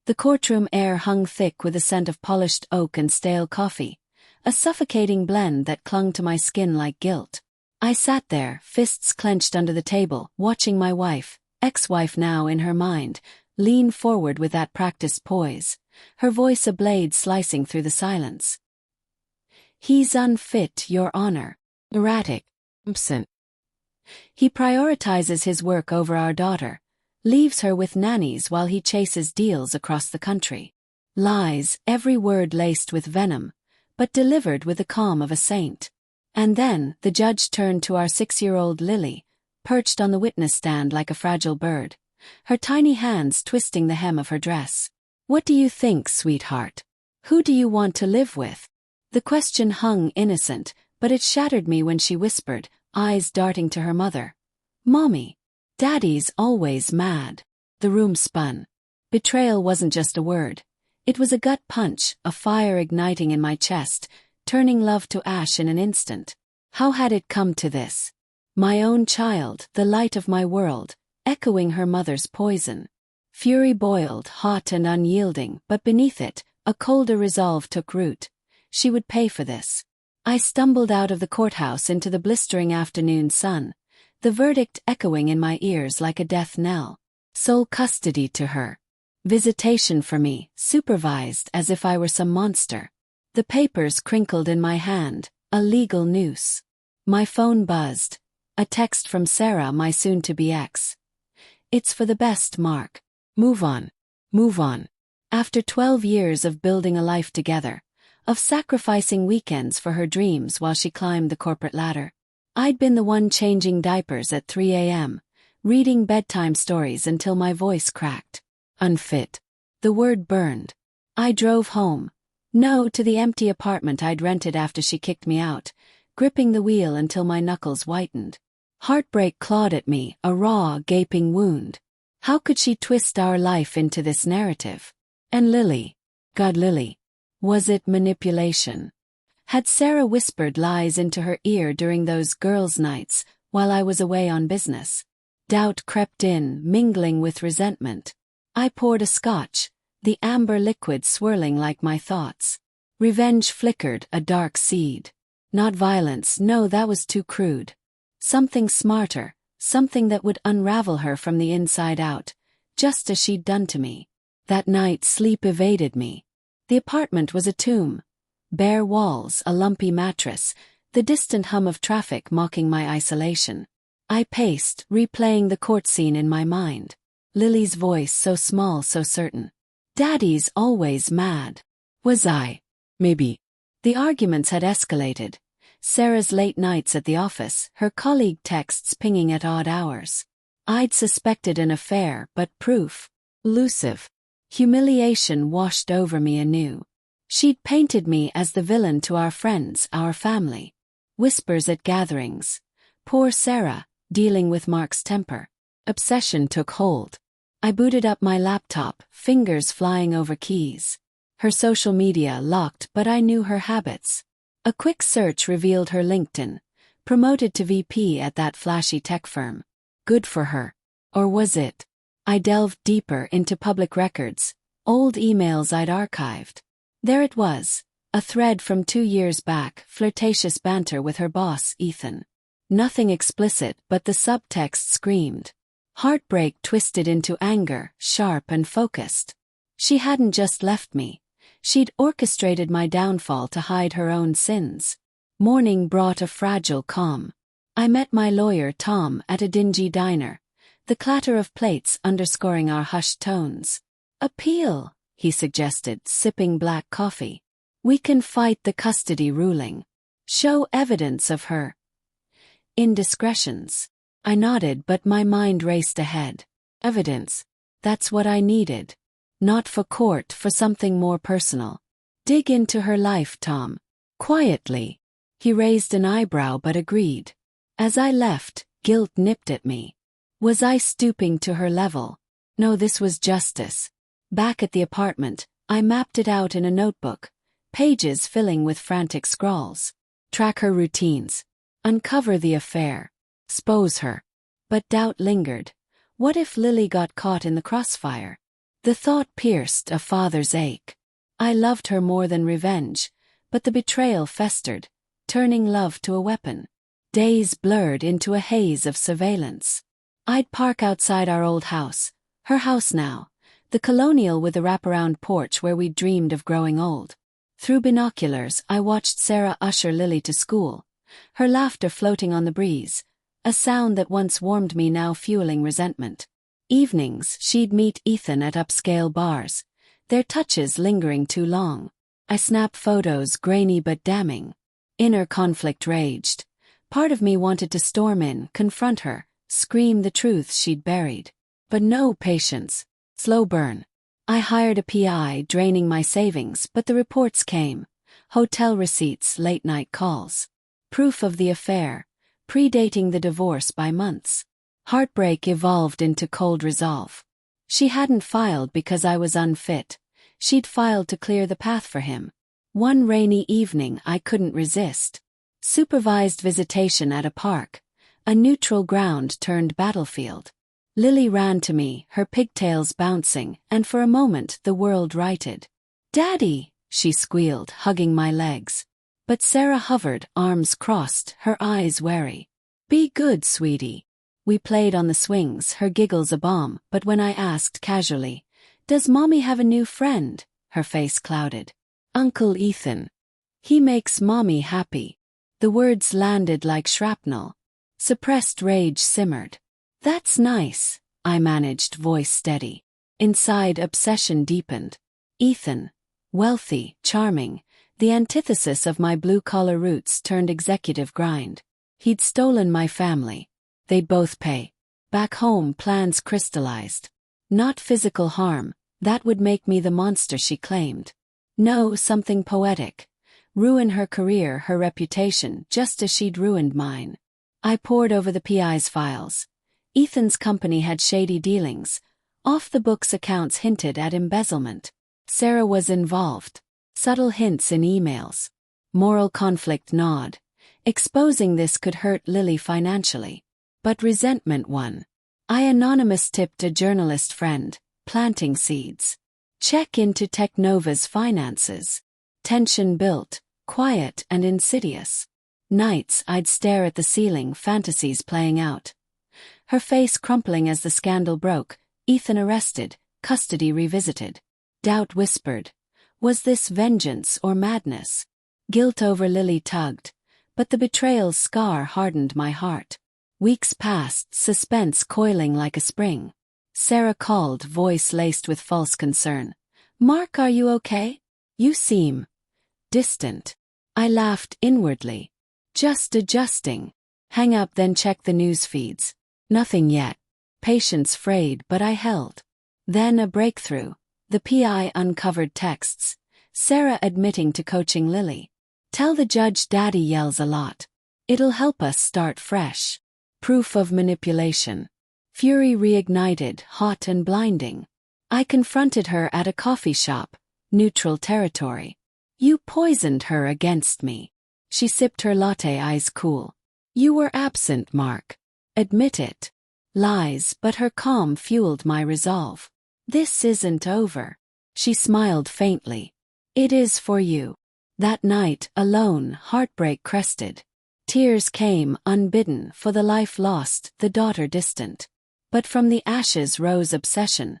The courtroom air hung thick with a scent of polished oak and stale coffee, a suffocating blend that clung to my skin like guilt. I sat there, fists clenched under the table, watching my wife, ex-wife now in her mind, lean forward with that practiced poise, her voice a blade slicing through the silence. "He's unfit, Your Honor. Erratic. Absent. He prioritizes his work over our daughter, leaves her with nannies while he chases deals across the country." Lies, every word laced with venom, but delivered with the calm of a saint. And then, the judge turned to our 6-year-old Lily, perched on the witness stand like a fragile bird, her tiny hands twisting the hem of her dress. "What do you think, sweetheart? Who do you want to live with?" The question hung innocent, but it shattered me when she whispered, eyes darting to her mother. "Mommy, Daddy's always mad." The room spun. Betrayal wasn't just a word. It was a gut punch, a fire igniting in my chest, turning love to ash in an instant. How had it come to this? My own child, the light of my world, echoing her mother's poison. Fury boiled, hot and unyielding, but beneath it, a colder resolve took root. She would pay for this. I stumbled out of the courthouse into the blistering afternoon sun, the verdict echoing in my ears like a death knell. Sole custody to her. Visitation for me, supervised as if I were some monster. The papers crinkled in my hand, a legal noose. My phone buzzed. A text from Sarah, my soon-to-be ex. "It's for the best, Mark. Move on. Move on." After 12 years of building a life together, of sacrificing weekends for her dreams while she climbed the corporate ladder, I'd been the one changing diapers at 3 a.m., reading bedtime stories until my voice cracked. Unfit. The word burned. I drove home. No, to the empty apartment I'd rented after she kicked me out, gripping the wheel until my knuckles whitened. Heartbreak clawed at me, a raw, gaping wound. How could she twist our life into this narrative? And Lily. God, Lily. Was it manipulation? Had Sarah whispered lies into her ear during those girls' nights, while I was away on business? Doubt crept in, mingling with resentment. I poured a scotch, the amber liquid swirling like my thoughts. Revenge flickered, a dark seed. Not violence, no, that was too crude. Something smarter, something that would unravel her from the inside out, just as she'd done to me. That night sleep evaded me. The apartment was a tomb. Bare walls, a lumpy mattress, the distant hum of traffic mocking my isolation. I paced, replaying the court scene in my mind. Lily's voice so small, so certain. "Daddy's always mad." Was I? Maybe. The arguments had escalated. Sarah's late nights at the office, her colleague texts pinging at odd hours. I'd suspected an affair, but proof. Elusive. Humiliation washed over me anew. She'd painted me as the villain to our friends, our family. Whispers at gatherings. Poor Sarah, dealing with Mark's temper. Obsession took hold. I booted up my laptop, fingers flying over keys. Her social media locked, but I knew her habits. A quick search revealed her LinkedIn, promoted to VP at that flashy tech firm. Good for her. Or was it? I delved deeper into public records, old emails I'd archived. There it was, a thread from 2 years back, flirtatious banter with her boss, Ethan. Nothing explicit, but the subtext screamed. Heartbreak twisted into anger, sharp and focused. She hadn't just left me. She'd orchestrated my downfall to hide her own sins. Morning brought a fragile calm. I met my lawyer, Tom, at a dingy diner, the clatter of plates underscoring our hushed tones. "Appeal," he suggested, sipping black coffee. "We can fight the custody ruling. Show evidence of her indiscretions." I nodded, but my mind raced ahead. Evidence. That's what I needed. Not for court, for something more personal. Dig into her life, Tom. Quietly. He raised an eyebrow but agreed. As I left, guilt nipped at me. Was I stooping to her level? No, this was justice. Back at the apartment, I mapped it out in a notebook, pages filling with frantic scrawls. Track her routines. Uncover the affair. Expose her. But doubt lingered. What if Lily got caught in the crossfire? The thought pierced a father's ache. I loved her more than revenge, but the betrayal festered, turning love to a weapon. Days blurred into a haze of surveillance. I'd park outside our old house, her house now, the colonial with the wraparound porch where we'd dreamed of growing old. Through binoculars, I watched Sarah usher Lily to school, her laughter floating on the breeze, a sound that once warmed me now fueling resentment. Evenings, she'd meet Ethan at upscale bars, their touches lingering too long. I snapped photos, grainy but damning. Inner conflict raged. Part of me wanted to storm in, confront her, scream the truths she'd buried. But no patience. Slow burn. I hired a PI, draining my savings, but the reports came. Hotel receipts, late-night calls. Proof of the affair, predating the divorce by months. Heartbreak evolved into cold resolve. She hadn't filed because I was unfit. She'd filed to clear the path for him. One rainy evening I couldn't resist. Supervised visitation at a park. A neutral ground turned battlefield. Lily ran to me, her pigtails bouncing, and for a moment the world righted. "Daddy," she squealed, hugging my legs. But Sarah hovered, arms crossed, her eyes wary. "Be good, sweetie." We played on the swings, her giggles a bomb, but when I asked casually, "Does Mommy have a new friend?" her face clouded. "Uncle Ethan. He makes Mommy happy." The words landed like shrapnel. Suppressed rage simmered. "That's nice," I managed, voice steady. Inside, obsession deepened. Ethan. Wealthy, charming, the antithesis of my blue-collar roots turned executive grind. He'd stolen my family. They'd both pay. Back home, plans crystallized. Not physical harm, that would make me the monster she claimed. No, something poetic. Ruin her career, her reputation, just as she'd ruined mine. I pored over the PI's files. Ethan's company had shady dealings. Off-the-books accounts hinted at embezzlement. Sarah was involved. Subtle hints in emails. Moral conflict gnawed. Exposing this could hurt Lily financially. But resentment won. I anonymous tipped a journalist friend, planting seeds. Check into Technova's finances. Tension built, quiet and insidious. Nights I'd stare at the ceiling, fantasies playing out. Her face crumpling as the scandal broke, Ethan arrested, custody revisited. Doubt whispered. Was this vengeance or madness? Guilt over Lily tugged, but the betrayal's scar hardened my heart. Weeks passed, suspense coiling like a spring. Sarah called, voice laced with false concern. "Mark, are you okay? You seem distant." I laughed inwardly. "Just adjusting." Hang up, then check the news feeds. Nothing yet. Patience frayed, but I held. Then a breakthrough. The PI uncovered texts. Sarah admitting to coaching Lily. "Tell the judge Daddy yells a lot. It'll help us start fresh." Proof of manipulation. Fury reignited, hot and blinding. I confronted her at a coffee shop, neutral territory. "You poisoned her against me." She sipped her latte, eyes cool. "You were absent, Mark. Admit it." Lies, but her calm fueled my resolve. "This isn't over." She smiled faintly. "It is for you." That night, alone, heartbreak crested. Tears came, unbidden, for the life lost, the daughter distant. But from the ashes rose obsession.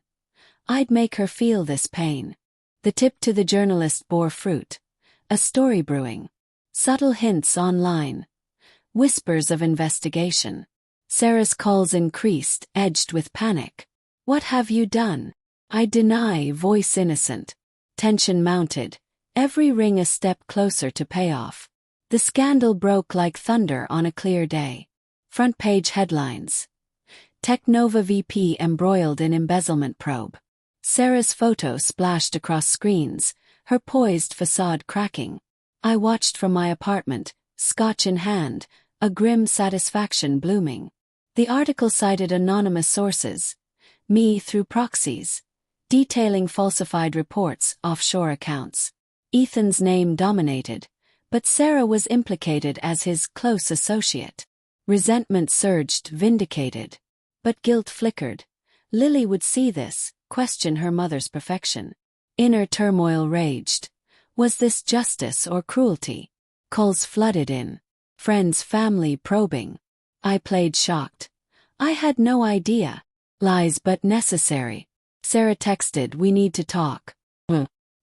I'd make her feel this pain. The tip to the journalist bore fruit. A story brewing. Subtle hints online. Whispers of investigation. Sarah's calls increased, edged with panic. "What have you done?" I deny, voice innocent. Tension mounted. Every ring a step closer to payoff. The scandal broke like thunder on a clear day. Front page headlines. Technova VP embroiled in embezzlement probe. Sarah's photo splashed across screens, her poised facade cracking. I watched from my apartment, scotch in hand, a grim satisfaction blooming. The article cited anonymous sources, me through proxies, detailing falsified reports, offshore accounts. Ethan's name dominated, but Sarah was implicated as his close associate. Resentment surged, vindicated. But guilt flickered. Lily would see this, question her mother's perfection. Inner turmoil raged. Was this justice or cruelty? Calls flooded in. Friends, family probing. I played shocked. I had no idea. Lies but necessary. Sarah texted, "We need to talk."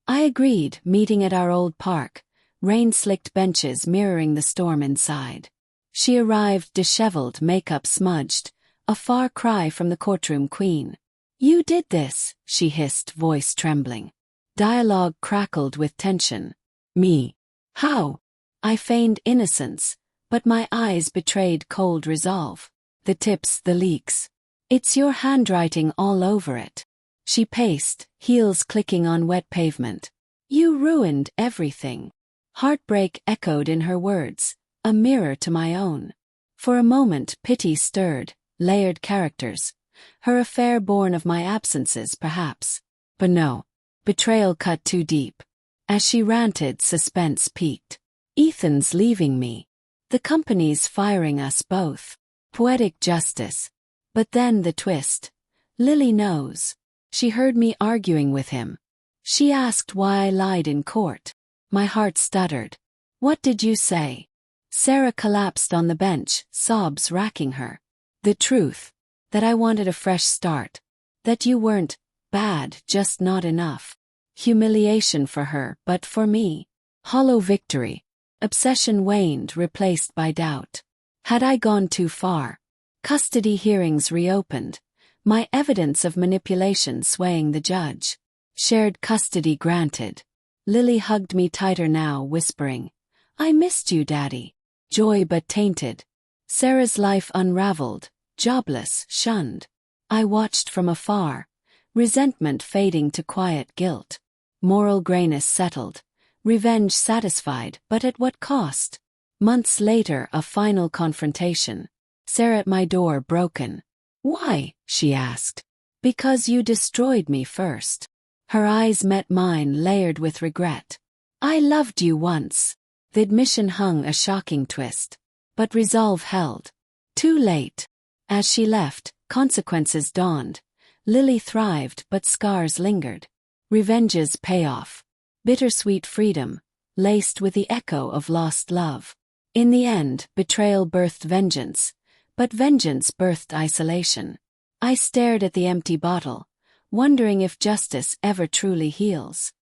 I agreed, meeting at our old park, rain-slicked benches mirroring the storm inside. She arrived disheveled, makeup smudged, a far cry from the courtroom queen. "You did this," she hissed, voice trembling. Dialogue crackled with tension. "Me? How?" I feigned innocence, but my eyes betrayed cold resolve. "The tips, the leaks. It's your handwriting all over it." She paced, heels clicking on wet pavement. "You ruined everything." Heartbreak echoed in her words, a mirror to my own. For a moment pity stirred, layered characters. Her affair born of my absences, perhaps. But no. Betrayal cut too deep. As she ranted, suspense peaked. "Ethan's leaving me. The company's firing us both." Poetic justice. But then the twist. Lily knows. She heard me arguing with him. She asked why I lied in court. My heart stuttered. "What did you say?" Sarah collapsed on the bench, sobs racking her. "The truth. That I wanted a fresh start. That you weren't bad, just not enough." Humiliation for her, but for me. Hollow victory. Obsession waned, replaced by doubt. Had I gone too far? Custody hearings reopened. My evidence of manipulation swaying the judge. Shared custody granted. Lily hugged me tighter now, whispering, "I missed you, Daddy." Joy but tainted. Sarah's life unraveled, jobless, shunned. I watched from afar, resentment fading to quiet guilt. Moral grayness settled, revenge satisfied, but at what cost? Months later, a final confrontation. Sarah at my door, broken. "Why?" she asked. "Because you destroyed me first." Her eyes met mine, layered with regret. "I loved you once." The admission hung a shocking twist. But resolve held. Too late. As she left, consequences dawned. Lily thrived, but scars lingered. Revenge's payoff. Bittersweet freedom, laced with the echo of lost love. In the end, betrayal birthed vengeance. But vengeance birthed isolation. I stared at the empty bottle, wondering if justice ever truly heals.